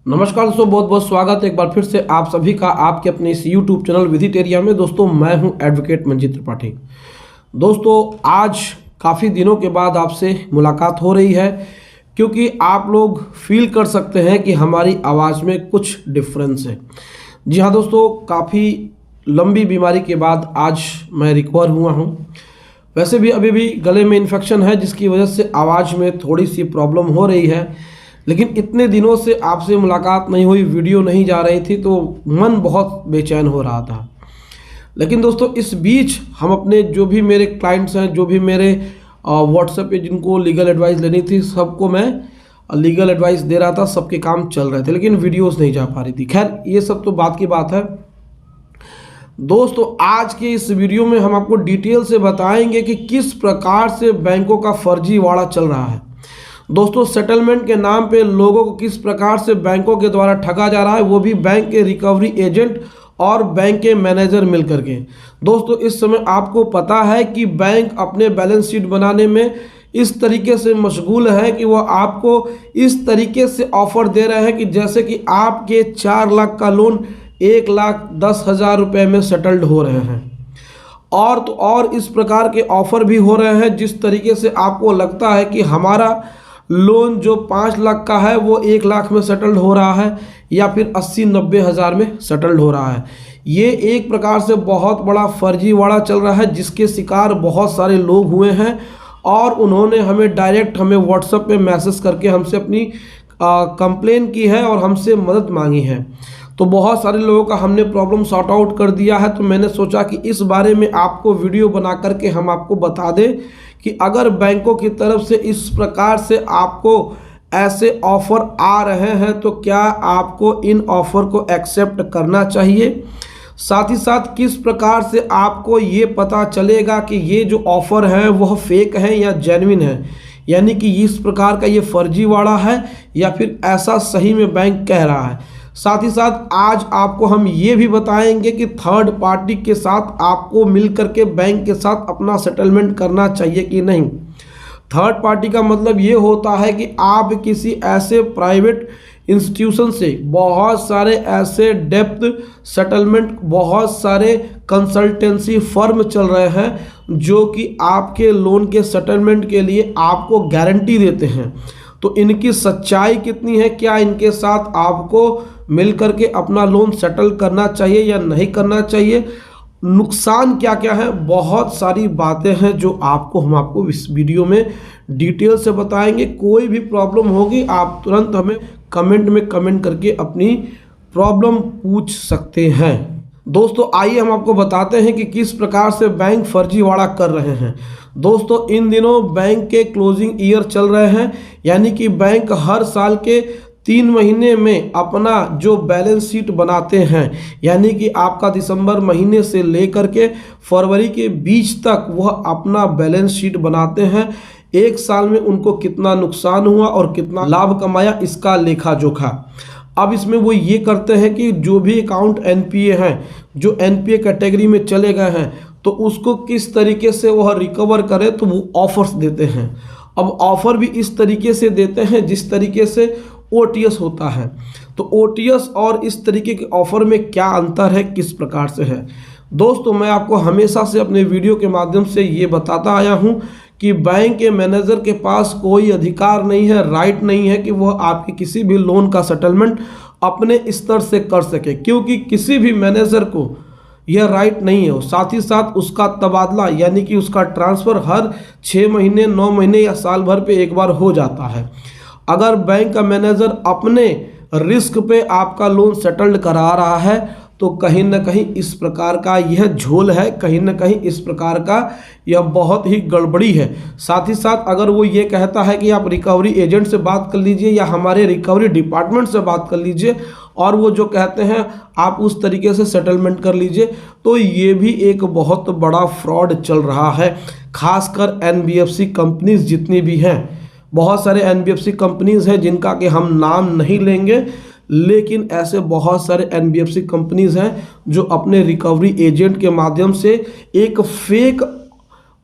नमस्कार दोस्तों, बहुत बहुत स्वागत है एक बार फिर से आप सभी का आपके अपने इस YouTube चैनल विजिटेरिया में। दोस्तों मैं हूं एडवोकेट मंजीत त्रिपाठी। दोस्तों आज काफ़ी दिनों के बाद आपसे मुलाकात हो रही है, क्योंकि आप लोग फील कर सकते हैं कि हमारी आवाज़ में कुछ डिफरेंस है। जी हाँ दोस्तों, काफ़ी लंबी बीमारी के बाद आज मैं रिकवर हुआ हूँ। वैसे भी अभी भी गले में इन्फेक्शन है, जिसकी वजह से आवाज़ में थोड़ी सी प्रॉब्लम हो रही है। लेकिन इतने दिनों से आपसे मुलाकात नहीं हुई, वीडियो नहीं जा रही थी, तो मन बहुत बेचैन हो रहा था। लेकिन दोस्तों इस बीच हम अपने जो भी मेरे क्लाइंट्स हैं, जो भी मेरे व्हाट्सएप पे जिनको लीगल एडवाइस लेनी थी, सबको मैं लीगल एडवाइस दे रहा था। सबके काम चल रहे थे, लेकिन वीडियोस नहीं जा पा रही थी। खैर ये सब तो बात की बात है। दोस्तों आज के इस वीडियो में हम आपको डिटेल से बताएंगे कि किस प्रकार से बैंकों का फर्जीवाड़ा चल रहा है। दोस्तों सेटलमेंट के नाम पे लोगों को किस प्रकार से बैंकों के द्वारा ठगा जा रहा है, वो भी बैंक के रिकवरी एजेंट और बैंक के मैनेजर मिलकर के। दोस्तों इस समय आपको पता है कि बैंक अपने बैलेंस शीट बनाने में इस तरीके से मशगूल है कि वो आपको इस तरीके से ऑफर दे रहे हैं कि जैसे कि आपके 4 लाख का लोन 1,10,000 रुपये में सेटल्ड हो रहे हैं। और तो और इस प्रकार के ऑफर भी हो रहे हैं जिस तरीके से आपको लगता है कि हमारा लोन जो 5 लाख का है वो 1 लाख में सेटल्ड हो रहा है, या फिर 80-90 हज़ार में सेटल्ड हो रहा है। ये एक प्रकार से बहुत बड़ा फर्जीवाड़ा चल रहा है, जिसके शिकार बहुत सारे लोग हुए हैं और उन्होंने हमें व्हाट्सएप पे मैसेज करके हमसे अपनी कंप्लेन की है और हमसे मदद मांगी है। तो बहुत सारे लोगों का हमने प्रॉब्लम सॉर्ट आउट कर दिया है। तो मैंने सोचा कि इस बारे में आपको वीडियो बना करके हम आपको बता दें कि अगर बैंकों की तरफ से इस प्रकार से आपको ऐसे ऑफ़र आ रहे हैं तो क्या आपको इन ऑफ़र को एक्सेप्ट करना चाहिए। साथ ही साथ किस प्रकार से आपको ये पता चलेगा कि ये जो ऑफ़र है वह फेक है या जेन्युइन है, यानी कि इस प्रकार का ये फर्जीवाड़ा है या फिर ऐसा सही में बैंक कह रहा है। साथ ही साथ आज आपको हम ये भी बताएंगे कि थर्ड पार्टी के साथ आपको मिलकर के बैंक के साथ अपना सेटलमेंट करना चाहिए कि नहीं। थर्ड पार्टी का मतलब ये होता है कि आप किसी ऐसे प्राइवेट इंस्टीट्यूशन से बहुत सारे ऐसे डेप्थ सेटलमेंट, बहुत सारे कंसल्टेंसी फर्म चल रहे हैं जो कि आपके लोन के सेटलमेंट के लिए आपको गारंटी देते हैं। तो इनकी सच्चाई कितनी है, क्या इनके साथ आपको मिल करके अपना लोन सेटल करना चाहिए या नहीं करना चाहिए, नुकसान क्या क्या है, बहुत सारी बातें हैं जो हम आपको इस वीडियो में डिटेल से बताएंगे। कोई भी प्रॉब्लम होगी आप तुरंत हमें कमेंट में कमेंट करके अपनी प्रॉब्लम पूछ सकते हैं। दोस्तों आइए हम आपको बताते हैं कि किस प्रकार से बैंक फर्जीवाड़ा कर रहे हैं। दोस्तों इन दिनों बैंक के क्लोजिंग ईयर चल रहे हैं, यानी कि बैंक हर साल के 3 महीने में अपना जो बैलेंस शीट बनाते हैं, यानी कि आपका दिसंबर महीने से लेकर के फरवरी के बीच तक वह अपना बैलेंस शीट बनाते हैं। एक साल में उनको कितना नुकसान हुआ और कितना लाभ कमाया, इसका लेखा जोखा। अब इसमें वो ये करते हैं कि जो भी अकाउंट एनपीए हैं, जो एनपीए कैटेगरी में चले गए हैं, तो उसको किस तरीके से वह रिकवर करे, तो वो ऑफर्स देते हैं। अब ऑफर भी इस तरीके से देते हैं जिस तरीके से ओटीएस होता है। तो ओटीएस और इस तरीके के ऑफर में क्या अंतर है, किस प्रकार से है। दोस्तों मैं आपको हमेशा से अपने वीडियो के माध्यम से ये बताता आया हूँ कि बैंक के मैनेजर के पास कोई अधिकार नहीं है, राइट नहीं है कि वह आपके किसी भी लोन का सेटलमेंट अपने स्तर से कर सके, क्योंकि किसी भी मैनेजर को यह राइट नहीं है। साथ ही साथ उसका तबादला यानी कि उसका ट्रांसफ़र हर 6 महीने, 9 महीने या साल भर पे एक बार हो जाता है। अगर बैंक का मैनेजर अपने रिस्क पे आपका लोन सेटल्ड करा रहा है तो कहीं ना कहीं इस प्रकार का यह झोल है, कहीं ना कहीं इस प्रकार का यह बहुत ही गड़बड़ी है। साथ ही साथ अगर वो ये कहता है कि आप रिकवरी एजेंट से बात कर लीजिए या हमारे रिकवरी डिपार्टमेंट से बात कर लीजिए, और वो जो कहते हैं आप उस तरीके से सेटलमेंट कर लीजिए, तो ये भी एक बहुत बड़ा फ्रॉड चल रहा है। खासकर एनबीएफसी कंपनीज जितनी भी हैं, बहुत सारे एनबीएफसी कंपनीज हैं जिनका कि हम नाम नहीं लेंगे, लेकिन ऐसे बहुत सारे एनबीएफसी कंपनीज हैं जो अपने रिकवरी एजेंट के माध्यम से एक फेक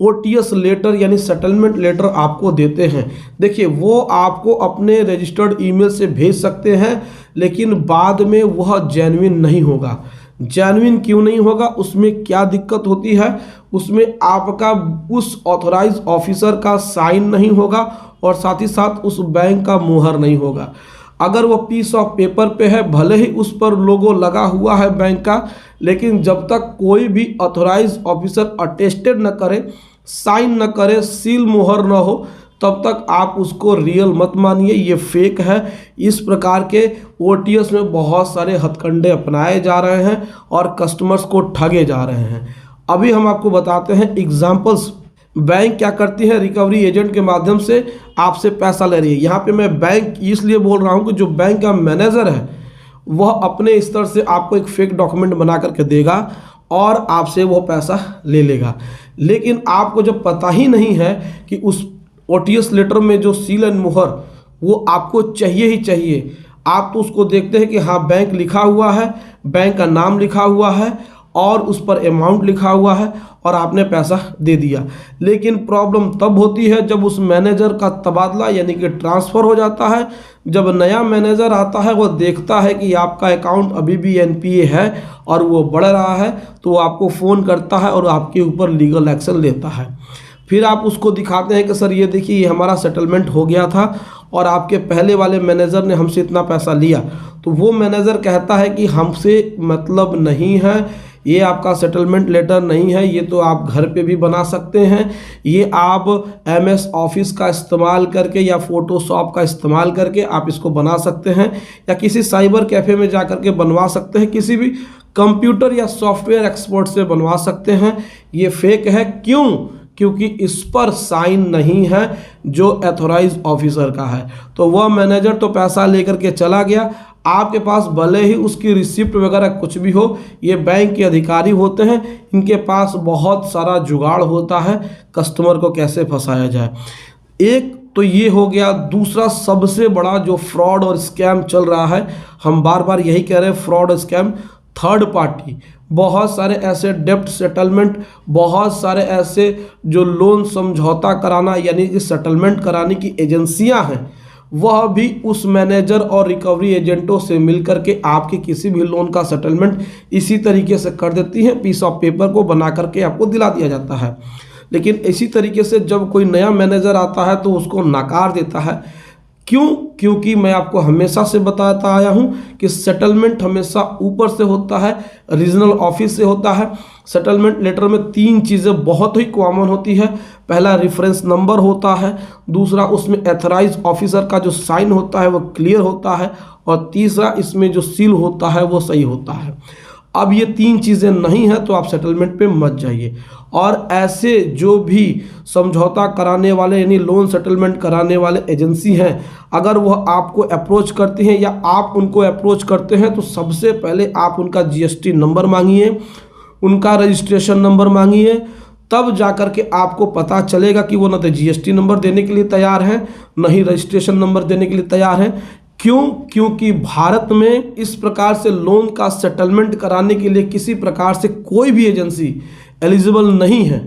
ओटीएस लेटर यानी सेटलमेंट लेटर आपको देते हैं। देखिए, वो आपको अपने रजिस्टर्ड ईमेल से भेज सकते हैं, लेकिन बाद में वह जेन्युइन नहीं होगा। जेन्युइन क्यों नहीं होगा, उसमें क्या दिक्कत होती है, उसमें आपका उस ऑथराइज ऑफिसर का साइन नहीं होगा और साथ ही साथ उस बैंक का मुहर नहीं होगा। अगर वो पीस ऑफ पेपर पे है, भले ही उस पर लोगो लगा हुआ है बैंक का, लेकिन जब तक कोई भी ऑथराइज ऑफिसर अटेस्टेड न करे, साइन न करे, सील मुहर न हो, तब तक आप उसको रियल मत मानिए, ये फेक है। इस प्रकार के ओटीएस में बहुत सारे हथकंडे अपनाए जा रहे हैं और कस्टमर्स को ठगे जा रहे हैं। अभी हम आपको बताते हैं एग्जाम्पल्स। बैंक क्या करती है, रिकवरी एजेंट के माध्यम से आपसे पैसा ले रही है। यहाँ पे मैं बैंक इसलिए बोल रहा हूँ कि जो बैंक का मैनेजर है वह अपने स्तर से आपको एक फेक डॉक्यूमेंट बना करके देगा और आपसे वो पैसा ले लेगा। लेकिन आपको जब पता ही नहीं है कि उस ओटीएस लेटर में जो सील एंड मुहर वो आपको चाहिए ही चाहिए, आप तो उसको देखते हैं कि हाँ बैंक लिखा हुआ है, बैंक का नाम लिखा हुआ है और उस पर अमाउंट लिखा हुआ है और आपने पैसा दे दिया। लेकिन प्रॉब्लम तब होती है जब उस मैनेजर का तबादला यानी कि ट्रांसफ़र हो जाता है। जब नया मैनेजर आता है, वो देखता है कि आपका अकाउंट अभी भी एनपीए है और वो बढ़ रहा है, तो वो आपको फ़ोन करता है और आपके ऊपर लीगल एक्शन लेता है। फिर आप उसको दिखाते हैं कि सर ये देखिए, ये हमारा सेटलमेंट हो गया था और आपके पहले वाले मैनेजर ने हमसे इतना पैसा लिया। तो वो मैनेजर कहता है कि हमसे मतलब नहीं है, ये आपका सेटलमेंट लेटर नहीं है, ये तो आप घर पे भी बना सकते हैं, ये आप MS ऑफिस का इस्तेमाल करके या फोटोशॉप का इस्तेमाल करके आप इसको बना सकते हैं या किसी साइबर कैफ़े में जा कर के बनवा सकते हैं, किसी भी कंप्यूटर या सॉफ्टवेयर एक्सपर्ट से बनवा सकते हैं। ये फेक है। क्यों? क्योंकि इस पर साइन नहीं है जो ऑथराइज ऑफिसर का है। तो वह मैनेजर तो पैसा लेकर के चला गया, आपके पास भले ही उसकी रिसिप्ट वगैरह कुछ भी हो। ये बैंक के अधिकारी होते हैं, इनके पास बहुत सारा जुगाड़ होता है कस्टमर को कैसे फंसाया जाए। एक तो ये हो गया। दूसरा सबसे बड़ा जो फ्रॉड और स्कैम चल रहा है, हम बार बार यही कह रहे हैं, फ्रॉड स्कैम थर्ड पार्टी। बहुत सारे ऐसे डेप्ट सेटलमेंट, बहुत सारे ऐसे जो लोन समझौता कराना यानी कि सेटलमेंट कराने की एजेंसियां हैं, वह भी उस मैनेजर और रिकवरी एजेंटों से मिलकर के आपके किसी भी लोन का सेटलमेंट इसी तरीके से कर देती हैं। पीस ऑफ पेपर को बना करके आपको दिला दिया जाता है। लेकिन इसी तरीके से जब कोई नया मैनेजर आता है तो उसको नकार देता है। क्यों? क्योंकि मैं आपको हमेशा से बताता आया हूं कि सेटलमेंट हमेशा ऊपर से होता है, रीजनल ऑफिस से होता है। सेटलमेंट लेटर में 3 चीज़ें बहुत ही कॉमन होती है। पहला रेफरेंस नंबर होता है, दूसरा उसमें ऑथराइज ऑफिसर का जो साइन होता है वो क्लियर होता है और तीसरा इसमें जो सील होता है वो सही होता है। अब ये 3 चीज़ें नहीं हैं तो आप सेटलमेंट पे मत जाइए। और ऐसे जो भी समझौता कराने वाले यानी लोन सेटलमेंट कराने वाले एजेंसी हैं, अगर वह आपको अप्रोच करते हैं या आप उनको अप्रोच करते हैं तो सबसे पहले आप उनका GST नंबर मांगिए, उनका रजिस्ट्रेशन नंबर मांगिए। तब जाकर के आपको पता चलेगा कि वो न तो GST नंबर देने के लिए तैयार हैं, न ही रजिस्ट्रेशन नंबर देने के लिए तैयार हैं। क्यों? क्योंकि भारत में इस प्रकार से लोन का सेटलमेंट कराने के लिए किसी प्रकार से कोई भी एजेंसी एलिजिबल नहीं है।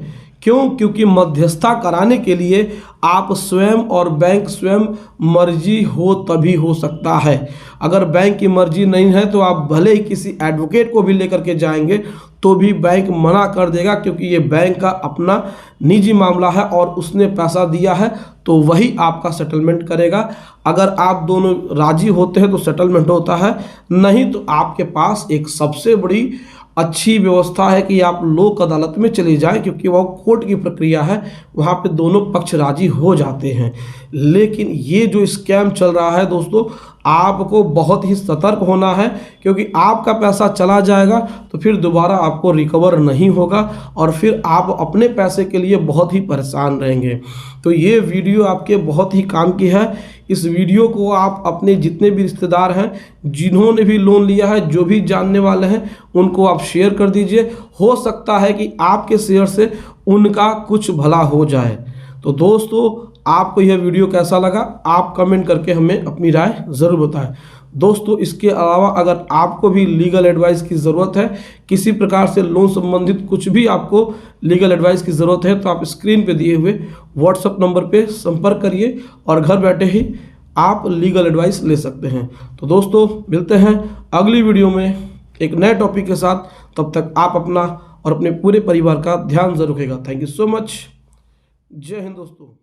क्यों? क्योंकि मध्यस्थता कराने के लिए आप स्वयं और बैंक स्वयं मर्जी हो तभी हो सकता है। अगर बैंक की मर्जी नहीं है तो आप भले ही किसी एडवोकेट को भी लेकर के जाएंगे तो भी बैंक मना कर देगा, क्योंकि ये बैंक का अपना निजी मामला है और उसने पैसा दिया है तो वही आपका सेटलमेंट करेगा। अगर आप दोनों राजी होते हैं तो सेटलमेंट होता है, नहीं तो आपके पास एक सबसे बड़ी अच्छी व्यवस्था है कि आप लोक अदालत में चले जाएं, क्योंकि वह कोर्ट की प्रक्रिया है, वहाँ पे दोनों पक्ष राजी हो जाते हैं। लेकिन ये जो स्कैम चल रहा है दोस्तों, आपको बहुत ही सतर्क होना है, क्योंकि आपका पैसा चला जाएगा तो फिर दोबारा आपको रिकवर नहीं होगा और फिर आप अपने पैसे के लिए बहुत ही परेशान रहेंगे। तो ये वीडियो आपके बहुत ही काम की है। इस वीडियो को आप अपने जितने भी रिश्तेदार हैं, जिन्होंने भी लोन लिया है, जो भी जानने वाले हैं, उनको आप शेयर कर दीजिए। हो सकता है कि आपके शेयर से उनका कुछ भला हो जाए। तो दोस्तों, आपको यह वीडियो कैसा लगा आप कमेंट करके हमें अपनी राय ज़रूर बताएं। दोस्तों इसके अलावा अगर आपको भी लीगल एडवाइस की ज़रूरत है, किसी प्रकार से लोन संबंधित कुछ भी आपको लीगल एडवाइस की ज़रूरत है, तो आप स्क्रीन पे दिए हुए व्हाट्सएप नंबर पे संपर्क करिए और घर बैठे ही आप लीगल एडवाइस ले सकते हैं। तो दोस्तों मिलते हैं अगली वीडियो में एक नए टॉपिक के साथ। तब तक आप अपना और अपने पूरे परिवार का ध्यान जरूर रखिएगा। Thank you so much. जय हिंद दोस्तों।